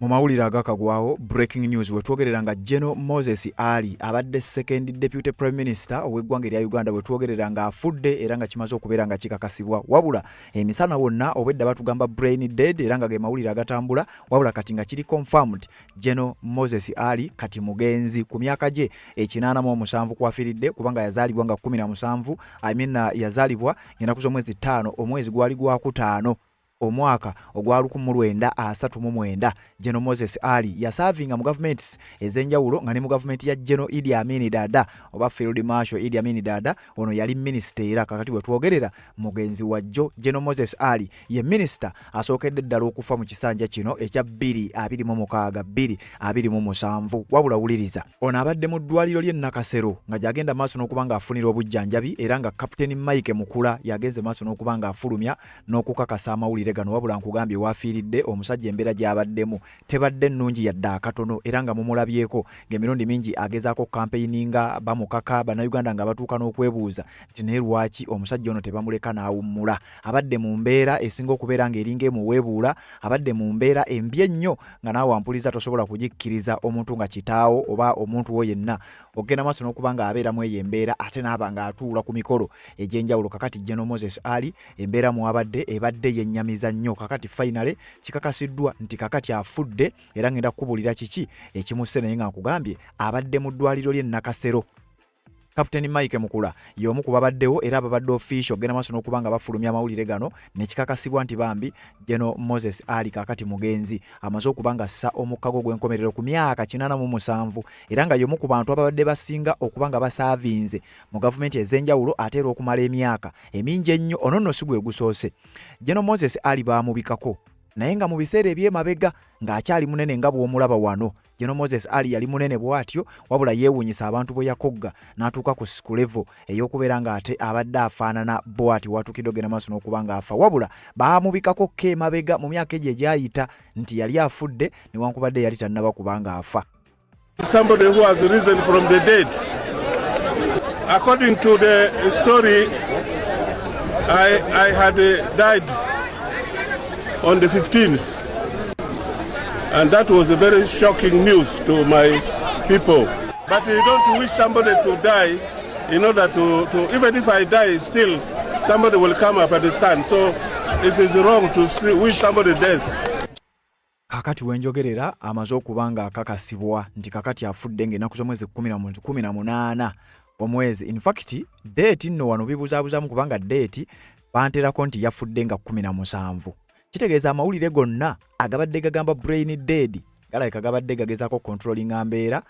Mu mawulire agakagwawo breaking news wetwogerera nga General Moses Ali abadde second deputy prime minister ow'eggwanga erya Uganda wetwogerera nga afudde era nga kimaze okubeera nga kikakasibwa wabula emisana wonna obwedda batugamba brain dead era nga ge mawulire agatambula wabula kati nga kiri confirmed General Moses Ali kati mugenzi ku myaka gye 87 kwafiridde kubanga yazaalibwa nga 17 yazaalibwa ennaku z'omwezi 5 omwezi gwali gwa kutaano omwaka ogwa 1939 General Moses Ali yasavinga mu governments ezenjawulo nga ne mu government ya General Idi Amin Dada oba Field Marshal Idi Amin Dada ono yali minister era kakati wetwogerera mugenzi wajjo General Moses Ali ye minister asookedde ddala okufa mu kisanja kino ekya 2027 wabula wuliriza ono abadde mu ddwaliro ly'e Nakasero nga gyagenda maaso n'okuba nga afunira obujjanjabi era nga Captain Mike Mukula yagenze maaso n'okuba nga afulumya n'okukakasa amawulire gano wabula nkugambye wafiiridde omusajja embeera gy'abaddemu tebadde nnungi yadde akatono era nga mumulabyeko ng'emirundi mingi agezaako campaigninga bamukaka bannayuganda nga batuuka n'okwebuuza nti naye lwaki omusajja ono tebamuleka n'awummula abadde mu mbeera esinga okubeera ng'eringa emuweebuula abadde mu mbeera embi ennyo nga naawe wampuliza tosobola kugikkiriza omuntu nga kitaawo oba omuntu wo yenna ogenda maaso n'okuba nga abeeramu eyo embeera ate n'aba nga atuula ku mikolo egy'enjawulo kakati General Moses Ali embeera mu abadde ebadde yennyamiza nnyo kakati finally kikakasiddwa nti kakati afudde era ngenda kukubulira kiki ekimusse naye nga nkugambye abadde mu ddwaliro ly'e Nakasero. Captain Mike Mukula y'omu ku babaddewo era ababadde official genda maaso n'okuba nga bafulumya amawulire gano ne kikakasibwa nti bambi General Moses Ali kakati mugenzi amaze okuba nga assa omukkago gw'enkomerero ku myaka 87 era nga y'omu ku bantu ababadde basinga okuba nga basaavinze mu gavumenti ez'enjawulo ate era okumala emyaka emingi ennyo ono nno si gwe gusoose. General Moses Ali baamubikako naye nga mu biseera eby'emabega ng'akyali munene nga bw'omulaba wano. General Moses Ali yali munene bw'atyo wabula yeewuunyisa abantu bwe yakogga n'atuuka ku level ey'okubeera nga ate abadde afaanana bw'atyo watuukidde ogenda maaso n'okuba nga afa wabula baamubikako ko emabega mu myaka egyo egyayita nti yali afudde newankubadde yali tannaba kuba nga afa. Somebody who has risen from the dead. According to the story, I had died on the 15th. And that was a very shocking news to my people. But you don't wish somebody to die in order to even if I die, still somebody will come up and stand. So it is wrong to wish somebody death. Kakati wenjogerera amaze okuba nga akakasibwa nti kakati afudde ng'ennaku z'omwezi 18 omwezi. In fact, date nno wano bibuzaabuzaamu kubanga date banterako nti yafudde nga 17. Kitegeeza amawulire gonna agabadde gagamba brain dead galabika gabadde gagezaako controlling mbeera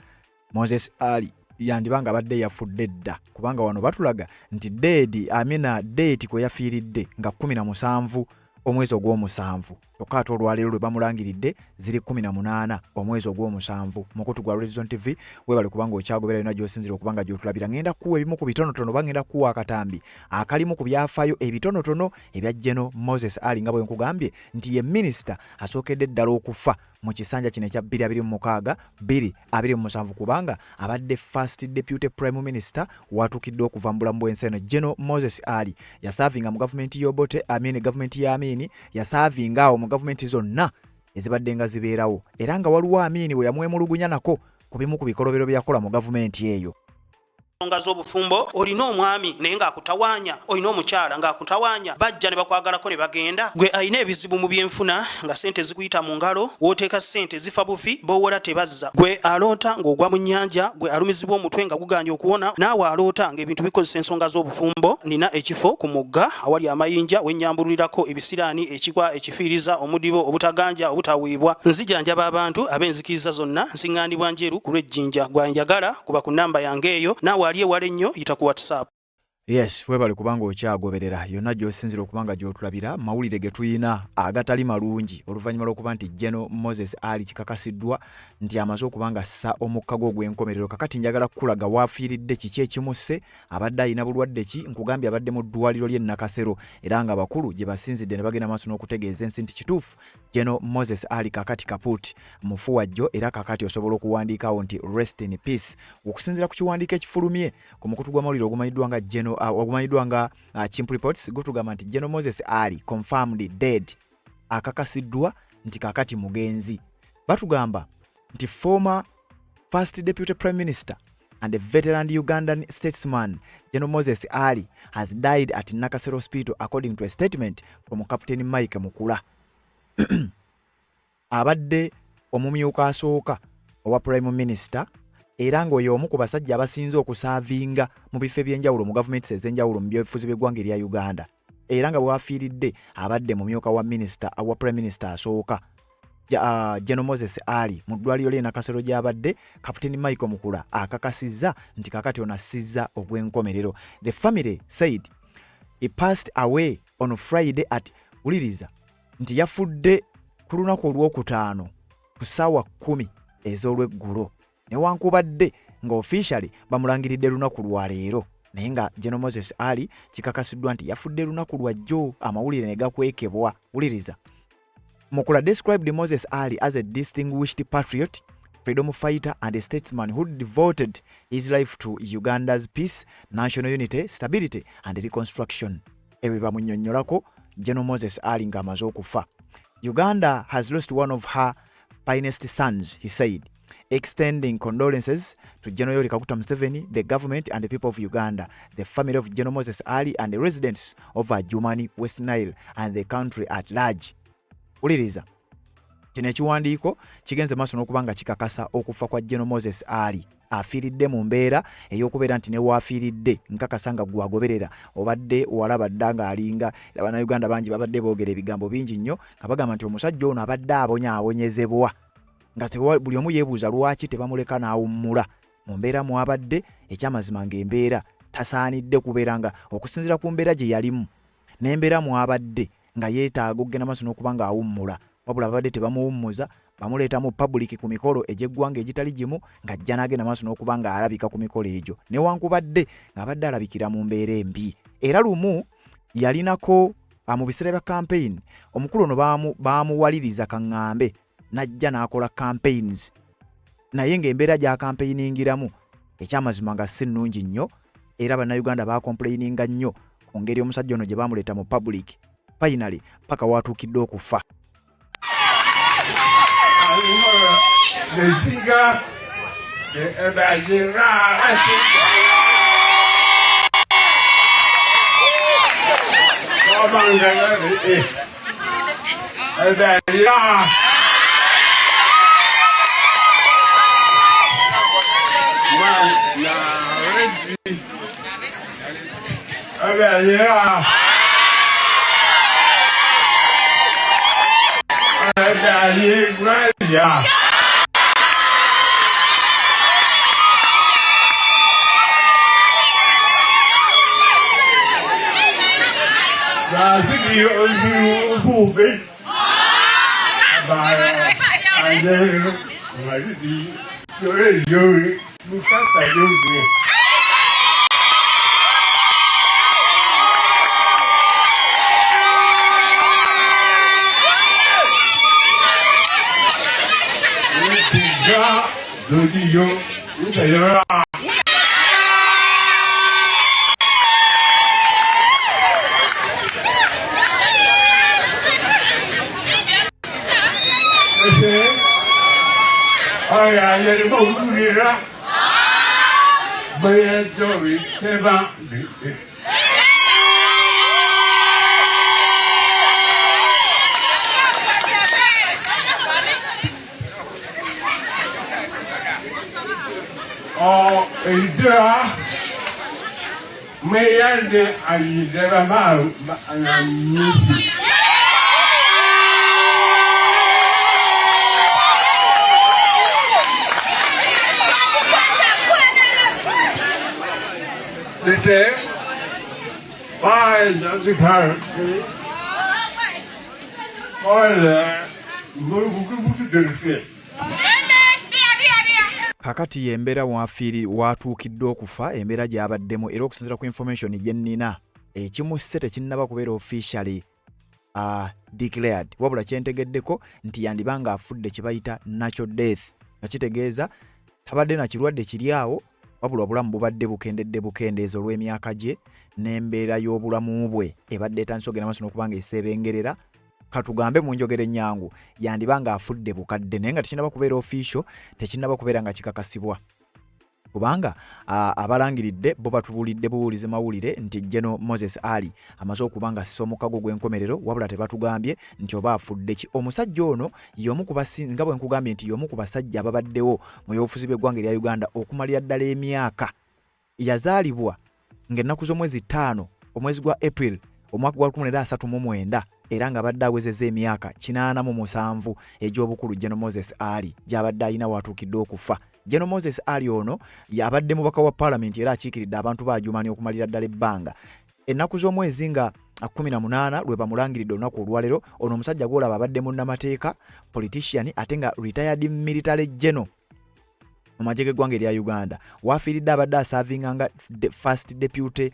Moses Ali yandibanga abadde yafudde dda kubanga wano batulaga nti date kwe yafiiridde nga 17 omwezi ogw'omusanvu kyokka ate olwaleero lwe bamulangiridde ziri 18 omwezi ogw'omusanvu. Mukutu gwa Horizon TV webale kubanga okyagoberera yonna gy'osinzira okubanga gy'otulabira ngenda kuwa ebimu ku bitonotono bagenda kuwa akatambi akalimu ku byafaayo ebitonotono ebya General Moses Ali nga bwe nkugambye nti ye minisita asookedde ddala okufa mu kisanja kino ekya 2027 kubanga abadde first deputy prime minister watuukidde okuva mu bulamu bw'ensi eno. General Moses Ali yasaavinga mu gavumenti y'Obote gavumenti ya Amin yasaavinga awo mu gavumenti zonna ezibadde nga zibeerawo era nga waliwo Amin we yamwemulugunya nako ku bimu ku bikolobero bye yakola mu gavumenti eyo. Nga z'obufumbo olina omwami naye ng'akutawaanya olina omukyala ng'akutawaanya bajja ne bakwagalako ne bagenda gwe alina ebizibu mu byenfuna nga sente zikuyita mu ngalo wooteeka sente zifa bufi b'owola tebazza gwe aloota ng'ogwa mu nnyanja gwe alumizibwa omutwe nga guganja okuwona naawe aloota ng'ebintu bikozesa ensonga z'obufumbo nina ekifo ku mugga awali amayinja wennyambululirako ebisiraani ekigwa ekifiiriza omudibo obutaganja obutaweebwa nzijanjaba abantu ab'enzikiriza zonna nsiŋŋaanibwa njeru ku lw'ejjinja gwanjagala kuba ku nnamba yange eyo naawe aliye wale nnyo yita ku WhatsApp. Yes, webale kubanga okyagoberera yonna gy'osinzira okubanga gy'otulabira mawulire ge tuyina agatali malungi oluvannyuma lw'okuba nti General Moses Ali kikakasiddwa nti amaze okuba nga assa omukkago ogw'enkomerero. Kakati njagala kukulaga waafiiridde kiki ekimusse abadde alina bulwadde ki nkugambye abadde mu ddwaliro ly'e Nakasero era nga bakulu gye basinzidde ne bagenda maaso n'okutegeeza ensi nti kituufu General Moses Ali kakati kaput mufu wajjo era kakati osobola okuwandiikawo nti rest in peace okusinzira ku kiwandiiko ekifulumye ku mukutu gw'amawulire ogumanyiddwa nga ogumanyiddwa nga Chimp Reports gutugamba nti General Moses Ali confirmed dead akakasiddwa nti kakati mugenzi. batugamba nti former first deputy prime minister and a veteran Ugandan statesman General Moses Ali has died at Nakasero Hospital according to a statement from Captain Mike Mukula. Abadde omumyuka asooka owa prime minister era ng'oyo omu ku basajja abasinze okusaavinga mu bifo eby'enjawulo mu gavumenti ez'enjawulo mu byobufuzi by'eggwanga erya Uganda era nga bwafiiridde abadde mumyuka wa minister awa prime minister asooka General Moses Ali mu ddwaliro ly'e Nakasero gy'abadde Captain Mike Mukula akakasizza nti kakati onasizza ogw'enkomerero. The family said he passed away on Friday at uliriza nti yafudde ku lunaku olwokutaano ku ssaawa 10 ez'olweggulo newankubadde nga officially bamulangiridde lunaku lwa leero naye nga General Moses Ali kikakasiddwa nti yafudde lunaku lwa jjo amawulire ne gakwekebwa. Uliriza Mukula described Moses Ali as a distinguished patriot, freedom fighter and a statesman who devoted his life to Uganda's peace, national unity, stability and reconstruction. Ewe bamunnyonnyolako General Moses Ali ng'amaze okufa. Uganda has lost one of her finest sons, he said, extending condolences to General Yoweri Kaguta Museveni, the government and the people of Uganda, the family of General Moses Ali and the residents of Adjumani, West Nile and the country at large. Uliriza kino ekiwandiiko kigenze maaso n'okubanga kikakasa okufa kwa General Moses Ali afiiridde mu mbeera ey'okubeera nti ne waafiiridde nkakasa nga gwagoberera obadde walaba ddanga alinga era bannayuganda bangi babadde boogera ebigambo bingi nnyo nga bagamba nti omusajja ono abadde abonyaabonyezebwa nga buli omu yeebuuza lwaki tebamuleka n'awummula mu mbeera mwabadde ekyamazima ng'embeera tasaanidde kubeera nga okusinziira ku mbeera gye yalimu n'embeera mwabadde nga yeetaaga okugenda maaso n'okubanga awummula wabula babadde tebamuwummuza bamuleeta mu public ku mikolo egy'eggwanga egitali gimu ng'ajja n'agenda maaso n'okubanga alabika ku mikolo egyo newankubadde ng'abadde alabikira mu mbeera embi. Era lumu yalinako mu biseera bya campaign omukulu ono baamuwaliriza kaŋŋambe n'ajja n'akola campaigns naye ng'embeera gya campaigning-iramu ekyamazima nga si nnungi nnyo era bannayuganda baakomplaininga nnyo ku ngeri omusajja ono gye baamuleeta mu public finally paka watuukidde okufa. Kakati y'embeera watuukidde okufa embeera gy'abaddemu era okusinziira ku information gye nnina ekimusse tekinnaba kubeera officially declared wabula kyentegeddeko nti yandibanga afudde kye bayita natural death nga kitegeeza tabadde na kirwadde kiri awo wabula obulamu bubadde bukendeeza olw'emyaka gye n'embeera y'obulamu bwe ebadde etandise okugenda maaso n'okubanga eseebengerera katugambe mu njogera ennyangu yandibanga afudde bukadde naye nga tekinnaba kubeera official, tekinnaba kubeera nga kikakasibwa. Kubanga abalangiridde bo batubulidde buwulize mawulire nti General Moses Ali amaze okubanga asisa omukago gw'enkomerero, wabula tebatugambye nti oba afudde ki. Omusajja ono y'omu ku basinga bwe nkugambye nti y'omu ku basajja ababaddewo mu byobufuzi by'eggwanga erya Uganda okumalira ddala emyaka. Yazaalibwa ng'ennaku z'omwezi 5 omwezi gwa April omwaka gwa 1939 era nga badde awezezza emyaka 87 egy'obukulu General Moses Ali gy'abadde alina watuukidde okufa. General Moses Ali ono yabadde mubaka wa Parliament era akiikiridde abantu ba Adjumani okumalira ddala ebbanga. Ennaku z'omwezi nga 18 lwe bamulangiridde olunaku olwalero. Ono omusajja gw'olaba abadde munnamateeka, politician ate nga retired military general mu magye g'eggwanga erya Uganda. Waafiiridde abadde asaavinganga first deputy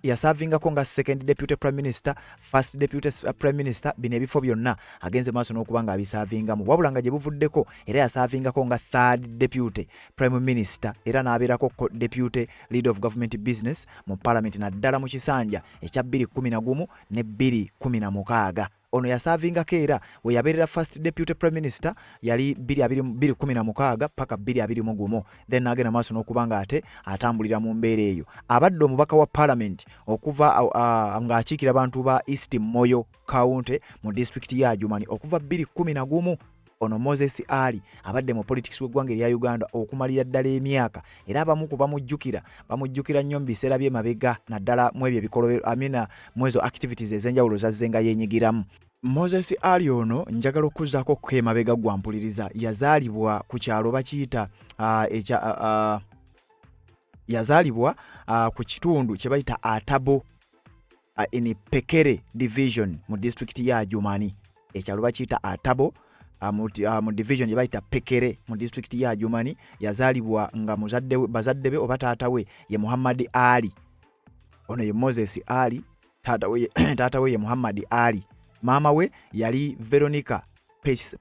yasaavingako nga second deputy prime minister, first deputy prime minister. Bino ebifo byonna agenze maaso n'okuba nga abisaavingamu, wabula nga gye buvuddeko era yasaavingako nga third deputy prime minister era n'abeerako deputy leader of government business mu parliament naddala mu kisanja ekya 2011 ne 2016. Ono yasaavingako era we yabeerera first deputy prime minister yali 2016 paka 2021, then n'agenda maaso n'okuba nga ate atambulira mu mbeera eyo. Abadde omubaka wa parliament okuva ng'akiikira abantu ba East Moyo County mu district ya Adjumani okuva 2011. Ono Moses Ali abadde mu politics w'eggwanga erya Uganda okumalira ddala emyaka era abamu ku bamujjukira nnyo mu biseera by'emabega naddala mu ebyo ebikolobero mu ezo activities ez'enjawulo zazze nga yeenyigiramu. Moses Ali ono njagala okuzzaako ku emabega gwampuliriza. Yazaalibwa ku kyalo bakiyita yazaalibwa ku kitundu kye bayita Atabo in Pekere division mu district ya Adjumani. Ekyalo bakiyita Atabo mu division gye bayita Pekere mu district ya Adjumani. Yazaalibwa nga bazadde be oba taata we ye Muhammad Ali. Ono ye Moses Ali, taata we ye Muhammad Ali. Maama we yali Veronica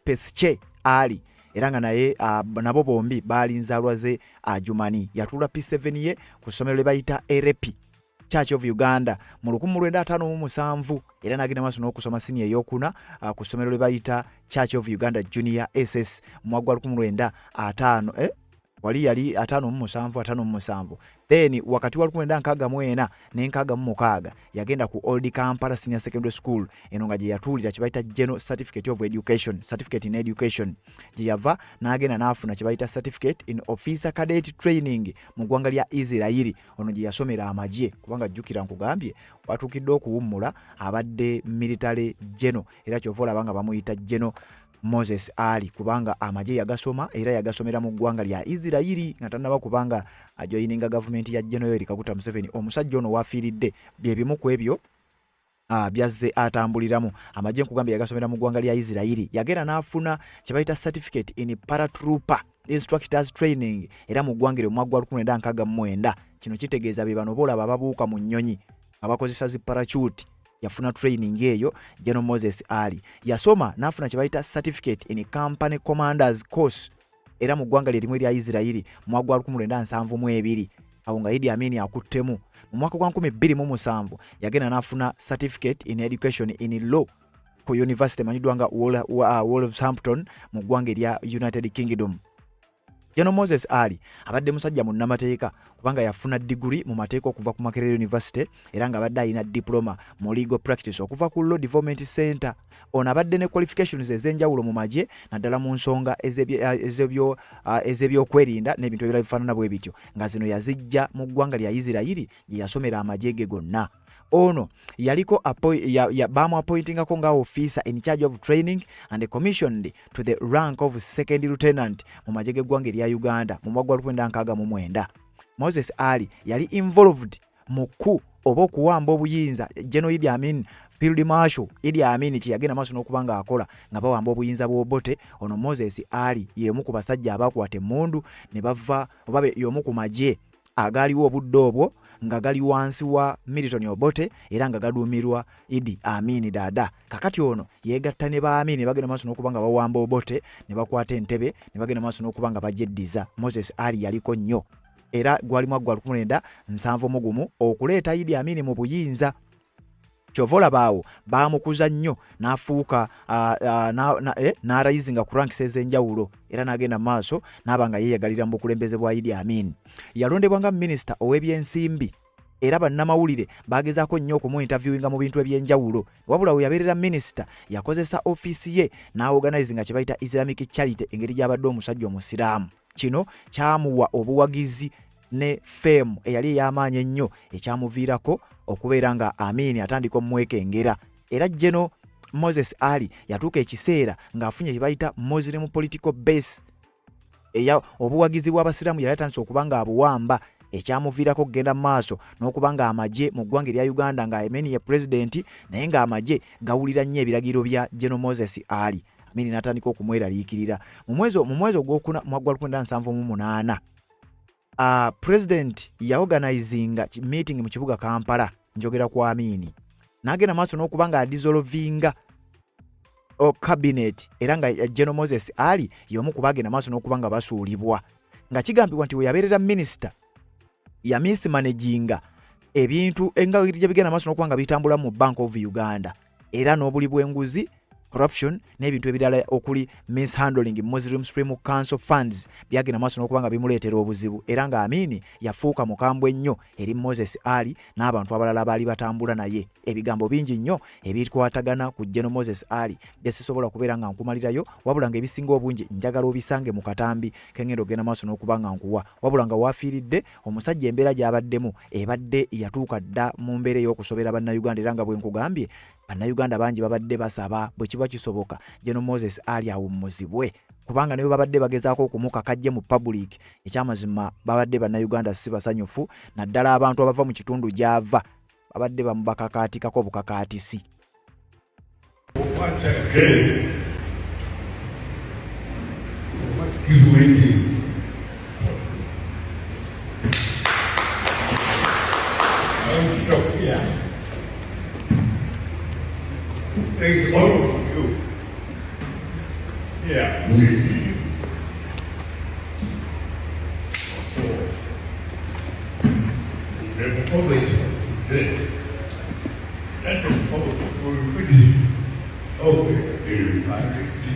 Pesche Ali era nga naye nabo bombi baali nzaalwa ze Adjumani. Yatuula P7 ye ku ssomero lye bayita Erepi Church of Uganda mu 1957 era n'agenda maaso n'okusoma senior ey'okuna ku ssomero lye bayita Church of Uganda Junior SS mu mwaka gwa 1905 wali yali 57. Then wakati wa 1964 ne 1966 yagenda ku Old Kampala Senior Secondary School eno nga gye yatuulira kye bayita General Certificate of Education, Certificate in Education. Gye yava n'agenda n'afuna kye bayita Certificate in Officer Cadet Training mu ggwanga lya Israel. Ono gye yasomera amagye kubanga jjukira nkugambye watuukidde okuwummula abadde military general era kyova olaba nga bamuyita General Moses Ali kubanga amagye yagasoma era yagasomera mu ggwanga lya Israel nga tannaba kubanga ajoyininga gavumenti ya General Yoweri Kaguta Museveni. Omusajja ono waafiiridde bye bimu ku ebyo byazze atambuliramu. Amagye nkugambye yagasomera mu ggwanga lya Israel. Yagenda n'afuna kye bayita Certificate in Paratrooper Instructors Training era mu ggwanga eryo mu mwaka gwa 1969. Kino kitegeeza be bano boolaba ababuuka mu nnyonyi abakozesa zi parachute. Yafuna training eyo General Moses Ali. Yasoma n'afuna kye bayita Certificate in Company Commanders Course era mu ggwanga lyerimu erya Israel mu mwaka gwa 1972. Awo nga Idi Amin akuttemu. Mu mwaka gwa 2007 yagenda n'afuna Certificate in Education in Law ku University emanyiddwa nga Wolverhampton mu ggwanga erya United Kingdom. General Moses Ali abadde musajja munnamateeka kubanga yafuna degree mu mateeka okuva ku Makerere University era nga abadde alina diploma mu legal practice okuva ku Law Development Center. Ono abadde ne qualifications ez'enjawulo mu magye naddala mu nsonga ez'ebyokwerinda n'ebintu ebirala bifaanana bwe bityo nga zino yazijja mu ggwanga lya Israel gye yasomera amagye ge gonna. Ono yaliko bamu appointingako nga officer in charge of training and commissioned to the rank of second lieutenant mu magye g'eggwanga erya Uganda mu mwaka gwa 1969. Moses Ali yali involved mu oba okuwamba obuyinza General Idi Amin Field Marshal Idi Amin kye yagenda maaso n'okuba nga akola nga bawamba obuyinza bw'Obote. Ono Moses Ali y'omu ku basajja abakwata emmundu ne bava oba y'omu ku magye agaaliwo obudde obwo nga gali wansi wa Milton Obote era nga gaduumirwa Idi Amin Dada. Kakati ono yeegatta ne ba Amin bagenda maaso n'okuba nga bawamba Obote ne bakwata entebe ne bagenda maaso n'okuba nga bajeddiza. Moses Ali yaliko nnyo era gwali mwaka gwa 1971 okuleeta Idi Amin mu buyinza. Chovola bawo bamukuza nnyo n'afuuka n'arayizinga ku ranks ez'enjawulo era n'agenda maaso n'abanga yeeyagalira mu bukulembeze bwa Idi Amin. Yalondebwa nga minisita ow'ebyensimbi era bannamawulire bagezaako nnyo okumuinterviewinga mu bintu eby'enjawulo, wabula we yabeerera minisita yakozesa ofiisi ye n'aorganizinga kye bayita Islamic Charity, engeri gy'abadde omusajja omusiraamu. Kino kyamuwa obuwagizi ne fame eyali ey'amaanyi ennyo ekyamuviirako okubeera nga Amin atandika omwekengera. Era General Moses Ali yatuuka ekiseera ng'afunye kye bayita Muslim political base eya obuwagizi bw'abasiraamu yali atandise okuba nga abuwamba, ekyamuviirako okugenda maaso n'okuba nga amagye mu ggwanga erya Uganda nga Amin ye president naye ng'amagye gawulira nnyo ebiragiro bya General Moses Ali. Amin n'atandika okumweraliikirira. Mu mwezi ogwokuna mu 1978 president yaorganizinga meeting mu kibuga Kampala, njogera ku Amin. N'agenda maaso n'okuba nga adissolvinga cabinet era nga General Moses Ali y'omu ku bagenda maaso n'okuba nga basuulibwa. Nga kigambibwa nti we yabeerera minisita ya mismanaginga ebintu engeri gye bigenda maaso n'okuba nga bitambula mu Bank of Uganda era n'obuli bw'enguzi, corruption n'ebintu ebirala okuli mishandling Muslim Supreme Council funds byagenda maaso n'okuba nga bimuleetera obuzibu. Era nga Amin yafuuka mukambwe nnyo eri Moses Ali n'abantu abalala baali batambula naye. Ebigambo bingi nnyo ebikwatagana ku General Moses Ali bye sisobola kubeera nga nkumalirayo, wabula nga ebisinga obungi njagala obisange mu katambi kengenda ogenda maaso n'okuba nga nkuwa, wabula nga waafiiridde omusajja embeera gy'abaddemu ebadde yatuuka dda mu mbeera ey'okusobera bannayuganda. Era nga bwe nkugambye bannayuganda bangi babadde basaba bwe kiba kisoboka General Moses Ali awummuzibwe, kubanga nibo babadde bagezaako okumukakajje mu public. Ekyamazima babadde bannayuganda si basanyufu, naddala abantu abava mu kitundu gy'ava babadde bamubakakaatikako bukakaatisi. Thanks all of you. Yeah, we need the Republic today. That's the Republic for British. Okay, here, I think you.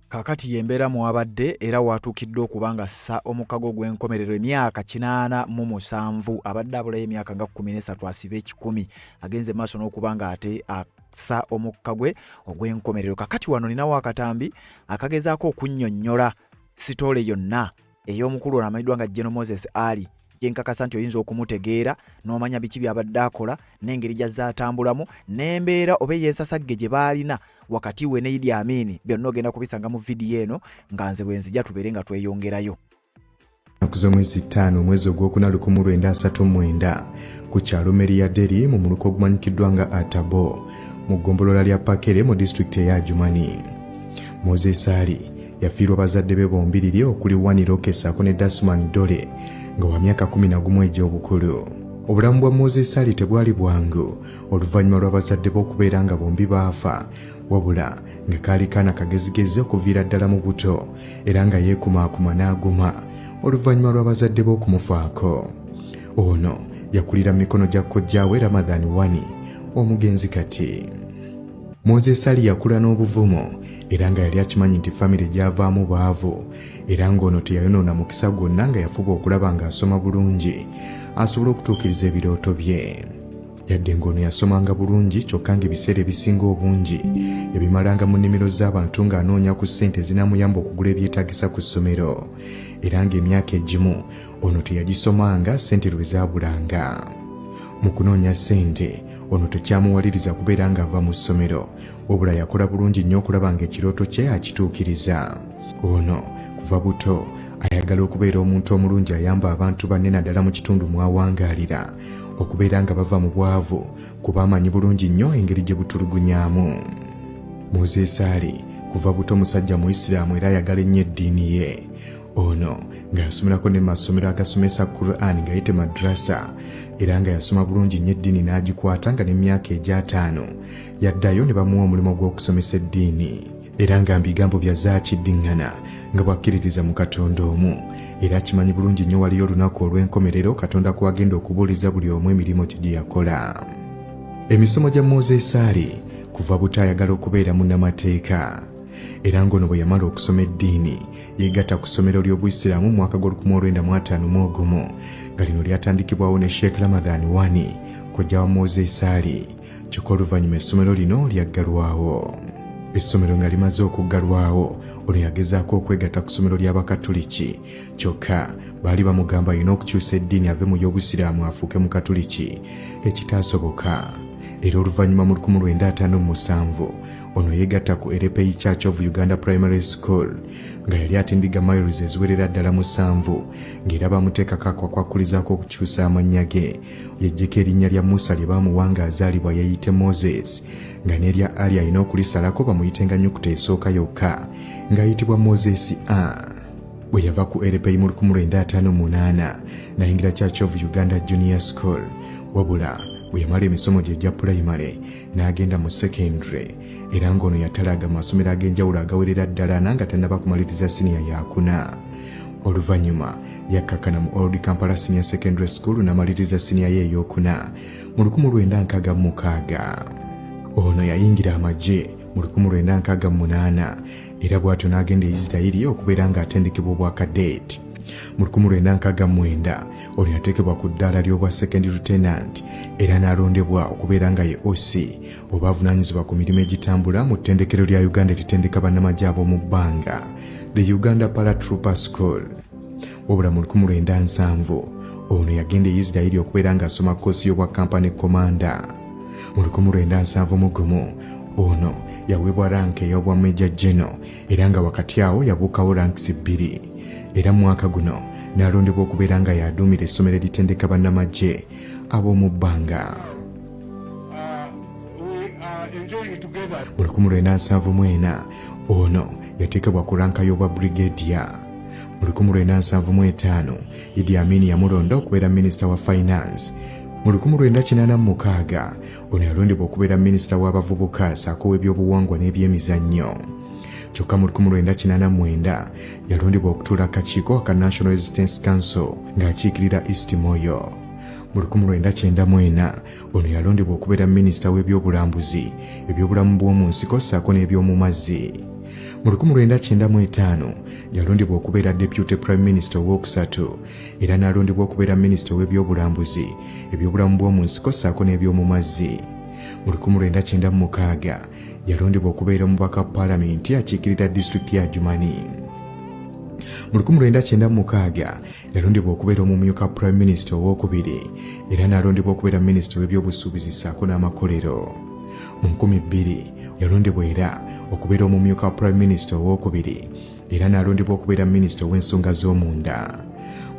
Kakati yembeera mu abadde era watuukiddwa okuba nga ssa omukago gw'enkomerero emyaka 87 abadde abulayo emyaka nga 13 asiba 10 agenze maaso n'okuba nga ate assa omukka gwe ogw'enkomerero. Kakati wano ninawo akatambi akagezaako okunnyonnyola sitoole yonna ey'omukulu ono amanyiddwa nga General Moses Ali gyenkakasa nti oyinza okumutegeera n'omanya biki byabadde akola n'engeri gy'azze atambulamu n'embeera oba yeesasagge gye baalina wakati we ne Idi Amin. Byonna ogenda kubisanga mu vidiyo eno nga nze bwe nzija tubeere nga tweyongerayo. Mwezi 5 mwezi ogwokuna 1939 ku kyalo Meriaderi mu muluka ogumanyikiddwa nga Atabo mu ggombolola lya Pakere mu disitulikiti eya Jumani. Moses Ali yafiirwa bazadde be bombiriri okuli Wani Lokesako ne Dasman Dole nga wa myaka 11 egy'obukulu. Obulamu bwa Moses Ali tebwali bwangu oluvannyuma lw'abazadde b'okubeera nga bombi baafa, wabula nga kaali kaana kagezigezi okuviira ddala mu buto era nga yeekumaakuma n'aguma oluvannyuma lw'abazadde b'okumufaako. Ono yakulira mu mikono gya kojjaawe Ramadhan Wani omugenzi kati. Moses Ali yakula n'obuvumo era nga yali akimanyi nti famire gy'avaamu baavu era ng'ono teyayonoona mukisa gwonna nga yafuba okulaba ng'asoma bulungi asobola okutuukiriza ebirooto bye. Yadde ng'ono yasomanga bulungi kyokka ng'ebiseera ebisinga obungi yabimalanga mu nnimiro z'abantu ng'anoonya ku ssente zinaamuyamba okugula ebyetaagisa ku ssomero era ng'emyaka egimu ono teyagisomanga ssente lwe zaabulanga. Mu kunoonya ssente ono tekyamuwaliriza kubeera ng'ava mu ssomero wabula yakola bulungi nnyo okulaba ng'ekirooto kye akituukiriza. Ono kuva buto ayagala okubeera omuntu omulungi ayamba abantu banne naddala mu kitundu mwawangaalira okubeera nga bava mu bwavu kuba amanyi bulungi nnyo engeri gye butulugunyaamu. Moses Ali kuva buto musajja Muisiraamu era ayagala ennyo eddiini ye. Ono ng'asomerako ne masomero agasomesa Quran ng'ayite madrasa era nga yasoma bulungi nnyo eddiini n'agikwata nga n'emyaka eg'5 yaddayo ne bamuwa omulimu gw'okusomesa eddiini era nga mu bigambo bya zaakiddiŋŋana nga bwakkiririza mu Katonda omu era kimanyi bulungi nnyo waliyo olunaku olw'enkomerero Katonda kwagenda okubuuliza buli omu emirimu gye yakola. Emisomo gya Moses Ali kuva buto ayagala okubeera munnamateeka, era ng'ono bwe yamala okusoma eddiini yeegatta ku ssomero ly'Obuyisiraamu mu mwaka gw'1951 nga lino lyatandikibwawo ne Sheikh Ramadhan Wani kojja wa Moses Ali, kyokka oluvannyuma essomero lino lyaggalwawo. Essomero nga limaze okuggalwawo, ono yagezaako okwegatta ku ssomero ly'Abakatuliki, kyokka baali bamugamba alina okukyusa eddiini ave mu y'Obusiraamu afuuke mu Katuliki, ekitaasoboka. Era oluvannyuma mu 1957 ono yeegatta ku Erepeyi Church of Uganda Primary School nga yali atindiga miles eziwerera ddala 7 ng'era bamuteekako akwakwakulizaako okukyusa amannya ge, yeggyeko erinnya lya Musa lye baamuwa ng'azaalibwa yeeyite Moses, nga n'erya Ali alina okulisalako bamuyitenga nnyukuta esooka yokka ng'ayitibwa Moses A. Bwe yava ku Erepeyi mu 1958 n'ayingira Church of Uganda Junior School, wabula bwe yamala emisomo gye egya pulayimale n'agenda mu secondary, era ng'ono yatalaga mu masomero ag'enjawulo agawerera ddala nga tannaba kumaliriza siniya yakuna. Oluvannyuma yakkakana mu Old Kampala Senior Secondary School n'amaliriza siniya ye ey'okuna mu 1966. Ono yayingira amagye mu 1968 era bw'atyo n'agenda e Israeli okubeera ng'atendekebwa obwa cadet. Mu 1969 ono yateekebwa ku ddaala ly'obwa second lieutenant era n'alondebwa okubeera nga ye OC oba avunaanyizibwa ku mirimu egitambula mu ttendekero lya Uganda eritendeka bannamagye ab'omu bbanga, the Uganda Paratrooper School. Wabula mu 1970 ono yagenda e Israeli okubeera ng'asoma koosi y'obwa company commander. Mu 1971 ono yaweebwa rank ey'obwa Major General era nga wakati awo yabuukawo ranks 2. Era mu mwaka guno n'alondebwa okubeera nga yaduumira essomero eritendeka bannamagye ab'omu bbanga. Mu 1974 ono yateekebwa ku ranka y'obwa brigadier. Mu 1975 Idi Amin yamulonda okubeera minisita wa finance. Mu 1986 ono yalondebwa okubeera minisita w'abavubuka ssaako w'ebyobuwangwa n'ebyemizannyo. Kyokka mu 1989 yalondebwa okutuula akakiiko aka National Resistance Council ng'akiikirira East Moyo. Mu 1994 ono yalondebwa okubeera minisita w'ebyobulambuzi, ebyobulamu bw'omu nsiko ssaako n'eby'omu mazzi. Mu 1995 yalondebwa okubeera Deputy Prime Minister ow'okusatu era n'alondebwa okubeera minisita w'ebyobulambuzi, ebyobulamu bw'omu nsiko ssaako n'eby'omu mazzi. Mu 1996 yalondebwa okubeera omubaka wa Paalamenti akiikirira disitulikiti ya Jumani. Mu 1996 yalondebwa okubeera omumyuka Prime Minister ow'okubiri era n'alondebwa okubeera minisita w'ebyobusuubuzi ssaako n'amakolero. Mu 2000 yalondebwa era okubeera omumyuka Prime Minister ow'okubiri era n'alondebwa okubeera minisita w'ensonga z'omunda.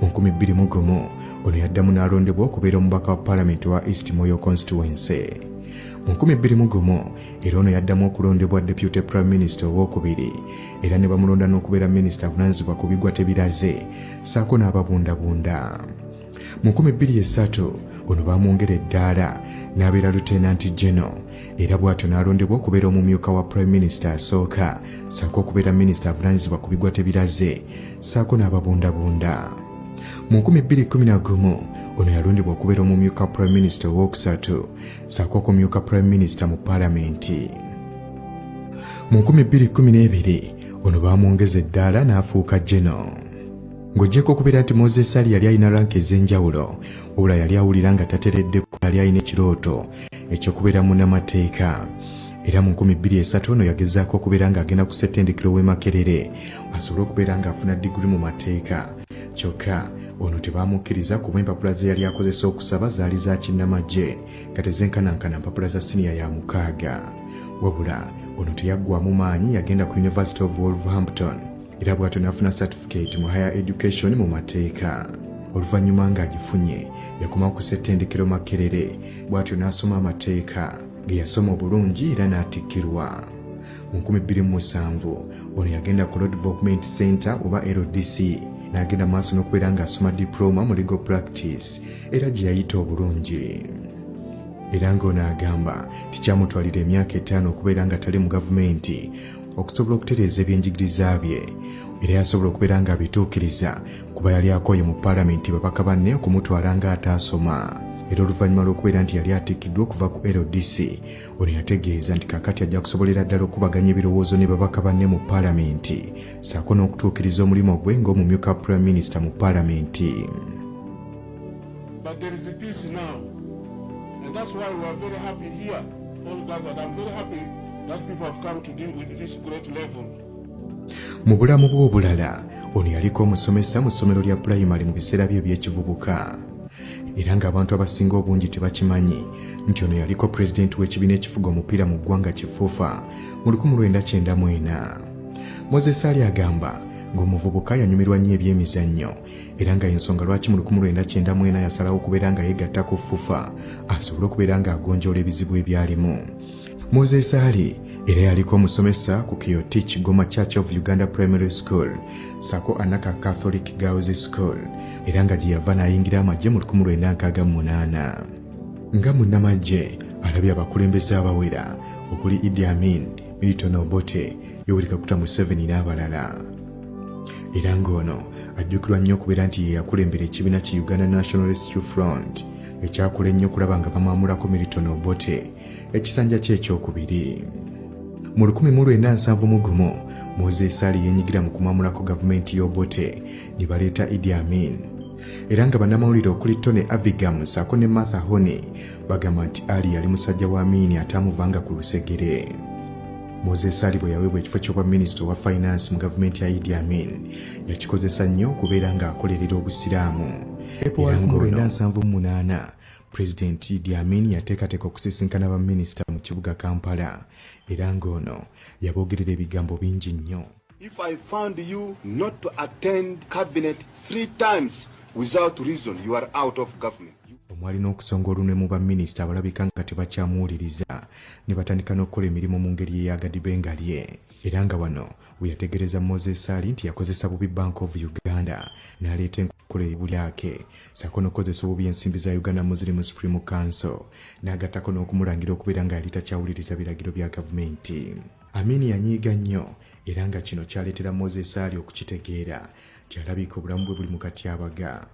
Mu 2001 ono yaddamu n'alondebwa okubeera omubaka wa Paalamenti wa East Moyo Constituency. Mu 2001 era ono yaddamu okulondebwa Deputy Prime Minister ow'okubiri era ne bamulonda n'okubeera minisita avunaanyizibwa ku bigwa tebiraze ssaako n'ababundabunda. Mu 2003 ono baamwongera eddaala n'abeera Lieutenant General era bw'atyo n'alondebwa okubeera omumyuka wa Prime Minister asooka ssaako okubeera minisita avunaanyizibwa ku bigwa tebiraze ssaako n'ababundabunda. Mu 2011 ono yalondebwa okubeera omumyuka Prime Minister ow'okusatu ssaako okumyuka Prime Minister mu Paalamenti. Mu 2012 ono baamwongeza eddaala n'afuuka General. Ng'oggyeko okubeera nti Moses Ali yali alina ranka ez'enjawulo, wabula yali awulira nga tateredde yali alina ekirooto eky'okubeera munnamateeka. Era mu 2003 ono yagezaako okubeera ng'agenda ku ssettendekero w'e Makerere asobole okubeera ng'afuna diguli mu mateeka. Kyokka ono tebaamukkiriza kuba empapula ze yali akozesa okusaba zaali za kinnamagye nga tezenkanankana mpapula za siniya ya 6. Wabula ono teyaggwamu maanyi, yagenda ku University of Wolverhampton era bw'atyo n'afuna certificate mu higher education mu mateeka. Oluvannyuma ng'agifunye yakomawo ku ssettendekero Makerere, bw'atyo n'asoma amateeka ge yasoma obulungi era n'atikkirwa. Mu 2007 ono yagenda ku Road Development Center oba LDC n'agenda maaso n'okubeera ng'asoma diploma mu legal practice era gye yayita obulungi. Era ng'ono agamba tikyamutwalira emyaka 5 okubeera nga tali mu gavumenti okusobola okutereeza ebyenjigiriza bye. era yasobola okubeera nga abituukiriza kuba yali akooye mu paalamenti babaka banne okumutwala nga ataasoma. Era oluvannyuma lw'okubeera nti yali atikiddwa okuva ku LDC, ono yategeeza nti kakati ajja kusobolera ddala okubaganya ebirowoozo ne babaka banne mu paalamenti ssaako n'okutuukiriza omulimu gwe ng'omumyuka Prime Minister mu paalamenti. But there is a peace now. And that's why we are very happy here, all gathered. I'm very happy that people have come to deal with this great level. Mu bulamu bwe obulala, ono yaliko omusomesa mu ssomero lya primary mu biseera bye eby'ekivubuka. Era ng'abantu abasinga obungi tebakimanyi nti ono yaliko pulezidenti w'ekibiina ekifuga omupiira mu ggwanga kifuufa mu 1994. Moses Ali agamba ng'omuvubuka yanyumirwa nnyo ebyemizannyo era nga ensonga lwaki mu 1994 yasalawo okubeera nga yeegatta ku FUFA asobole okubeera ng'agonjoola ebizibu ebyalimu. Moses Ali era yaliko omusomesa ku Kioti Kigoma Church of Uganda Primary School sako Anaka Catholic Girls School era nga gye yava n'ayingira amagye mu 1968. Nga munnamagye alabye abakulembeze abawera okuli Idi Amin, Milton Obote, Yoweri Kaguta Museveni n'abalala. Era ng'ono ajjukirwa nnyo okubeera nti ye yakulembera ekibiina ki Uganda National Rescue Front ekyakola ennyo okulaba nga bamwamulako Milton Obote ekisanja kye ekyokubiri. Mu 1971 Moses Ali yenyigira mu kumwamulako gavumenti y'Obote ne baleeta Idi Amin. Era nga bannamawulire okuli Tony Avigam ssaako ne Martha Honey bagamba nti Ali yali musajja wa Amin atamuvanga ku lusegere. Moses Ali bwe yaweebwa ekifo ky'obwa minisita wa finance mu gavumenti ya Idi Amin yakikozesa nnyo okubeera ng'akolerera obusiraamu. Era ng'ono President Idi Amin yateekateeka okusisinkana baminisita mu kibuga Kampala era ng'ono yaboogerera ebigambo bingi nnyo. If I found you not to attend cabinet 3 times without reason, you are out of government. Omwali n'okusonga olunwe mu baminisita abalabika nga tebakyamuwuliriza ne batandika n'okukola emirimu mu ngeri eyagadibenga lye. Era nga wano we yategereza Moses Ali nti yakozesa bubi Bank of Uganda n'aleeta enkola ebulyake ssaako n'okozesa obubi ensimbi za Uganda Muslim Supreme Council n'agattako n'okumulangira okubeera nga yali takyawuliriza biragiro bya gavumenti. Amin yanyiiga nnyo era nga kino kyaleetera Moses Ali okukitegeera nti alabika obulamu bwe buli mu katyabaga.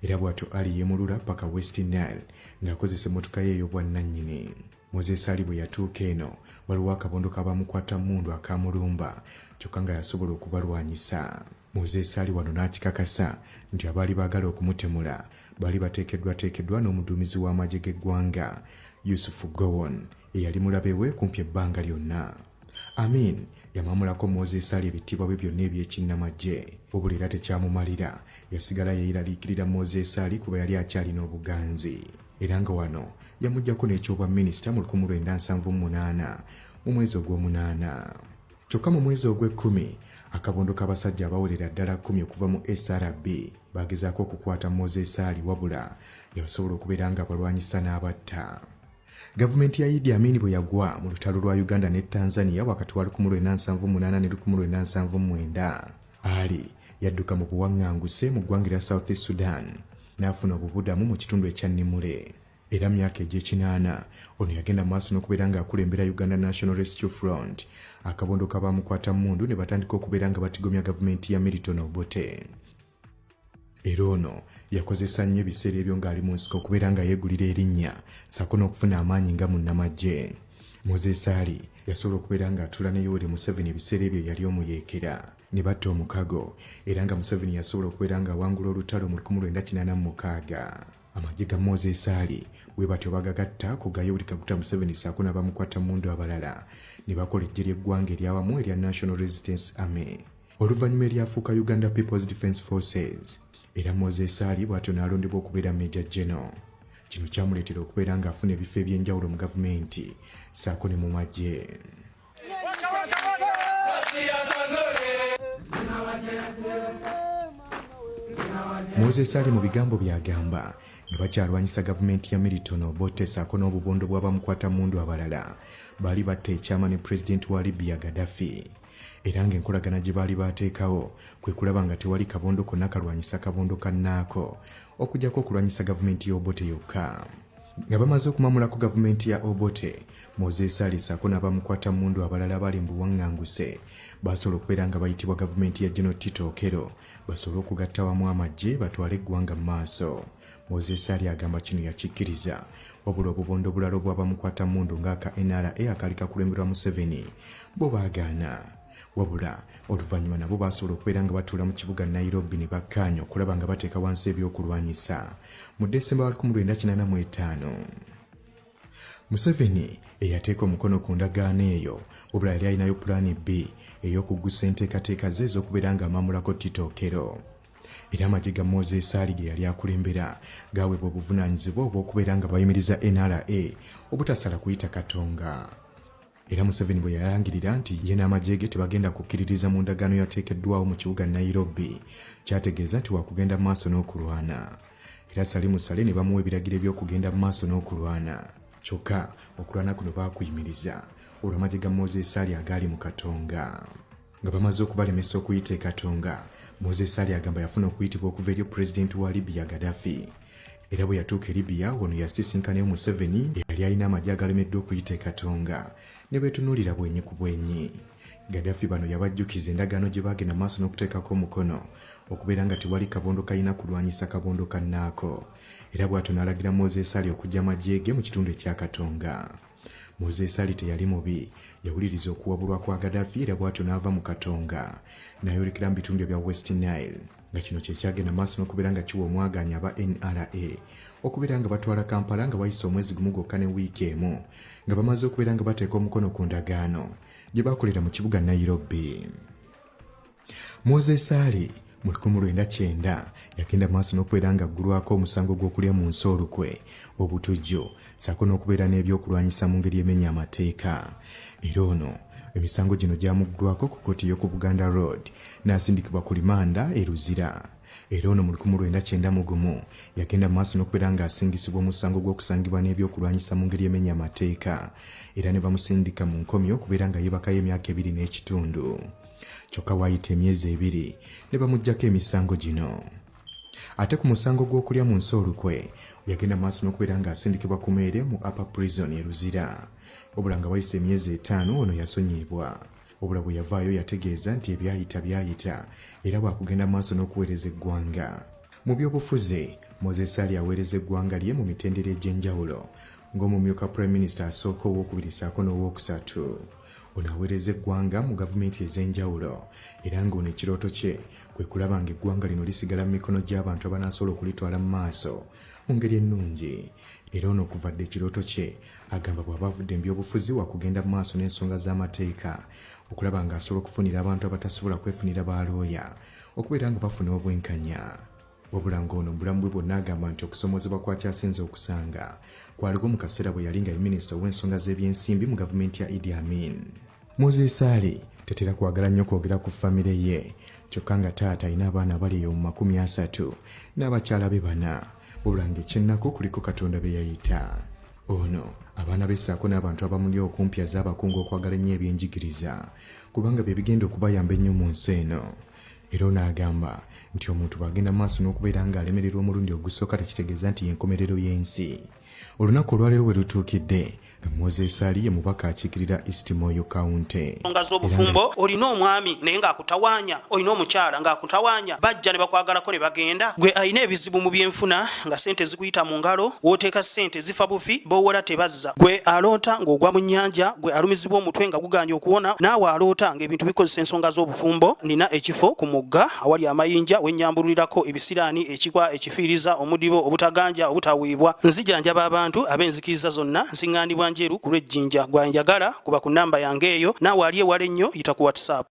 Era bw'atyo Ali yemulula paka West Nile ng'akozesa emmotoka ye ey'obwannannyini. Moses Ali bwe yatuuka eno waliwo akabondo k'abamukwata mundu akamulumba kyokka nga yasobola okubalwanyisa. Moses Ali wano n'akikakasa nti abaali baagala okumutemula baali bateekeddwa n'omuduumizi w'amagye g'eggwanga Yusuf Gowon eyali mulabe we kumpi ebbanga lyonna. Amin yamwamulako Moses Ali ebitiibwa bye byonna eby'ekinnamagye wabula era tekyamumalira yasigala yeeraliikirira Moses Ali kuba yali akyalina obuganzi. Era nga wano yamuggyako n'ekyobwa minisita mu 1978 mu mwezi ogw'omunaana. Kyokka mu mwezi ogw'ekkumi akabondo k'abasajja abawerera ddala 10 okuva mu SRB bagezaako okukwata Moses Ali wabula yabasobola okubeera nga balwanyisa n'abatta. Gavumenti ya Idi Amin bwe yagwa mu lutalo lwa Uganda ne Tanzania wakati wa 1978 ne 1979 Ali yadduka mu buwaŋŋanguse mu ggwanga lya South Sudan n'afuna obubudamu mu kitundu ekya Nimule. Era myaka egy'ekinaana ono yagenda maaso n'okubeera ng'akulembera Uganda National Rescue Front akabondo k'abamukwata mundu ne batandika okubeera nga batigomya gavumenti ya Milton Obote. Era ono yakozesa nnyo ebiseera ebyo ng'ali mu nsiko okubeera nga yeegulira erinnya ssaako n'okufuna amaanyi nga munnamagye. Moses Ali yasobola okubeera ng'atuula ne Yoweri Museveni ebiseera ebyo yali omuyeekera ne batta omukago era nga Museveni yasobola okubeera ng'awangula olutalo mu 1986. Amagye ga Moses Ali bwe batyo bagagatta ku ga Yoweri Kaguta Museveni ssaako n'abamukwata mundu abalala ne bakola eggye ly'eggwanga eryawamu erya National Resistance Army oluvannyuma eryafuuka Uganda People's Defence Forces. Era Moses Ali bw'atyo n'alondebwa okubeera Major General. Kino kyamuleetera okubeera ng'afuna ebifo eby'enjawulo mu gavumenti ssaako ne mu magye. Moses Ali mu bigambo by'agamba nga bakyalwanyisa gavumenti ya Milton Obote ssaako n'obubondo bw'abamukwata mundu abalala baali batta ekyama ne pulezidenti wa Libya Gaddafi. Era ng'enkolagana gye baali baateekawo kwe kulaba nga tewali kabondo konna kalwanyisa kabondo kannaako okuggyako okulwanyisa gavumenti y'Obote yokka. nga bamaze okumamulako gavumenti ya Obote, Moses Ali ssaako n'abamukwata mundu abalala bali mu buwaŋŋanguse basobola okubeera nga bayitibwa gavumenti ya General Tito Okello basobole okugatta wamu amagye batwale eggwanga mu maaso. Moses Ali agamba kino yakikkiriza wabula obubondo obulala obwabamukwata mundu ng'aka NRA akali kakulemberwa Museveni bo baagaana. Wabula oluvannyuma nabo basobola okubeera nga batuula mu kibuga Nairobi ne bakkaanya okulaba nga bateeka wansi ebyokulwanyisa mu Desemba 1985. Museveni eyateeka omukono ku ndagaano eyo wabula yali alinayo pulaani B ey'okuggusa enteekateeka ze ez'okubeera nga amamulako Tito Okello. Era amagye ga Moses Ali ge yali akulembera gaweebwa obuvunaanyizibwa obw'okubeera nga bayimiriza NRA obutasala kuyita Katonga. Era Museveni bwe yalangirira nti ye n'amagye ge tebagenda kukkiririza mu ndagaano yateekeddwawo mu kibuga Nairobi, kyategeeza nti wakugenda mu maaso n'okulwana. Era Salimu Sale ne bamuwa ebiragiro by'okugenda mu maaso n'okulwana. Kyokka okulwana kuno baakuyimiriza olwo amagye ga Moses Ali agaali mu Katonga. Nga bamaze okubalemesa okuyita Katonga, Moses Ali agamba yafuna okuyitibwa okuva eri pulezidenti wa Libya Gaddafi. Era bwe yatuuka e Libya wano yasisinkanayo Museveni eyali alina amagye agalemeddwa okuyita Katonga ne beetunuulira bwenyi ku bwenyi. Gaddafi bano yabajjukiza endagaano gye baagenda maaso n'okuteekako omukono okubeera nga tewali kabondo kalina kulwanyisa kabondo kannaako. Era bw'atyo n'alagira Moses Ali okujja amagye ge mu kitundu ekya Katonga. Moses Ali teyali mubi, yawuliriza okuwabulwa kwa Gaddafi era bw'atyo n'ava mu Katonga n'ayolekera mu bitundu ebya West Nile, nga kino kye kyagenda maaso n'okubeera nga kiwa omwagaanya aba NRA okubeera nga batwala Kampala nga wayise omwezi gumu gwokka ne wiiki emu nga bamaze okubeera nga bateeka omukono ku ndagaano gye baakolera mu kibuga Nairobi. Moses Ali mu 1990 yagenda maaso n'okubeera nga aggulwako omusango gw'okulya mu nsi olukwe, obutujju ssaako n'okubeera n'ebyokulwanyisa mu ngeri emenya amateeka. Era ono emisango gino gyamuggulwako ku kkooti y'oku Buganda Road n'asindikibwa ku limanda e Luzira. Era ono mu 1991 yagenda maaso n'okubeera nga asingisibwa omusango gw'okusangibwa n'ebyokulwanyisa mu ngeri emenya amateeka era ne bamusindika mu nkomyo okubeera nga yeebakayo emyaka 2 n'ekitundu. Kyokka waayita emyezi 2 ne bamuggyako emisango gino. Ate ku musango gw'okulya mu nsi olukwe yagenda maaso n'okubeera nga asindikibwa ku meere mu Upper Prison e Luzira. Wabula nga wayise emyezi 5 ono yasonyibwa. Wabula bwe yavaayo yategeeza nti ebyayita byayita era bwakugenda maaso n'okuweereza eggwanga. Mu byobufuzi, Moses Ali aweereza eggwanga lye mu mitendera egy'enjawulo ng'omumyuka Prime Minister asooka ow'okubiri ssaako n'owookusatu. Ono aweereza eggwanga mu gavumenti ez'enjawulo era ng'ono ekirooto kye kwe kulaba nga eggwanga lino lisigala mu mikono gy'abantu abanaasobola okulitwala mu maaso mu ngeri ennungi. Era ono okuvadde ekirooto kye agamba bw'aba avudde mu byobufuzi wakugenda mu maaso n'ensonga z'amateeka okulaba nga asobola okufunira abantu abatasobola kwefunira baalooya okubeera nga bafuna obwenkanya. Wabula ng'ono mu bulamu bwe bwonna agamba nti okusomozebwa kwakyasinze okusanga kwaliko mu kaseera bwe yali nga ye minisita w'ensonga z'ebyensimbi mu gavumenti ya Idi Amin. Moses Ali tetera kwagala nnyo kwogera ku famire ye, kyokka nga taata alina abaana abali eyo mu 30 n'abakyala be 4, wabula ng'ekyennako kuliko Katonda be yayita. Ono abaana be ssaako n'abantu abamuli okumpya z'abakungu okwagala nnyo ebyenjigiriza kubanga bye bigenda okubayamba ennyo mu nsi eno. Era ono agamba nti omuntu bw'agenda maaso n'okubeera ng'alemererwa omulundi ogusooka tekitegeeza nti y'enkomerero y'ensi. Olunaku olwaleero bwe lutuukidde nga Moses Ali ye mubaka akiikirira East Moyo County. Ensonga z'obufumbo olina omwami naye ng'akutawaanya, olina omukyala ng'akutawaanya, bajja ne bakwagalako ne bagenda. Gwe alina ebizibu mu byenfuna nga ssente zikuyita mu ngalo, w'oteeka ssente zifa bufi b'owola tebazza. Gwe aloota ng'ogwa mu nnyanja, gwe alumizibwa omutwe nga guganja okuwona, naawe aloota ng'ebintu bikozesa ensonga z'obufumbo. Nina ekifo ku mugga awali amayinja wennyambulirako ebisiraani, ekikwa, ekifiiriza, omudibo, obutaganja, obutaweebwa. Nzijanjaba abantu ab'enzikiriza zonna, nsiŋŋaanibwa njeru ku lw'ejjinja. Gwanjagala kuba ku nnamba yange eyo, naawe ali ewala ennyo yita ku WhatsApp.